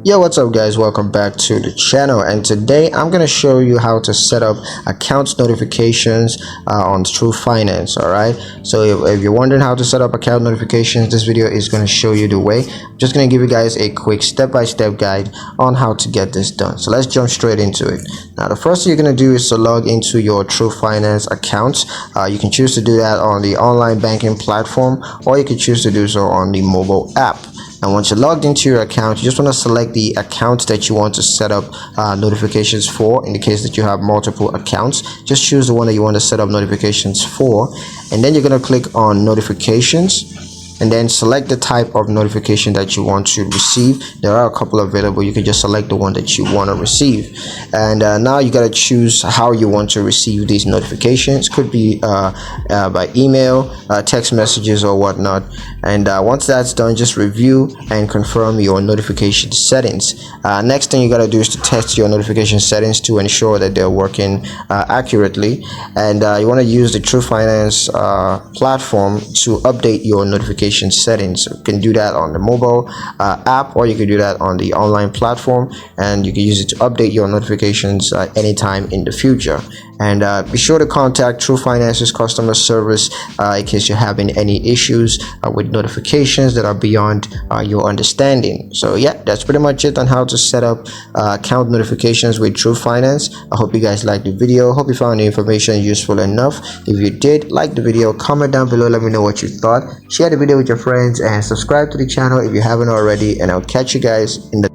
Yo, what's up guys, welcome back to the channel, and today I'm going to show you how to set up account notifications on Twoguysfinance. Alright, so if you're wondering how to set up account notifications, this video is going to show you the way. I'm just going to give you guys a quick step-by-step guide on how to get this done. So let's jump straight into it. Now the first thing you're going to do is to log into your Twoguysfinance account. You can choose to do that on the online banking platform, or you can choose to do so on the mobile app. And once you're logged into your account, you just want to select the account that you want to set up notifications for. In the case that you have multiple accounts, just choose the one that you want to set up notifications for, and then you're going to click on notifications and then select the type of notification that you want to receive. There are a couple available. You can just select the one that you want to receive, and now you got to choose how you want to receive these notifications. Could be by email, text messages, or whatnot. And once that's done, just review and confirm your notification settings. Next thing you got to do is to test your notification settings to ensure that they're working accurately, and you want to use the Twoguysfinance platform to update your notification settings. You can do that on the mobile app, or you can do that on the online platform, and you can use it to update your notifications anytime in the future. And be sure to contact Twoguysfinance's customer service in case you're having any issues with notifications that are beyond your understanding. So yeah, that's pretty much it on how to set up account notifications with Twoguysfinance. I hope you guys liked the video. Hope you found the information useful enough. If you did, like the video, comment down below, let me know what you thought. Share the video with your friends and subscribe to the channel if you haven't already, and I'll catch you guys in the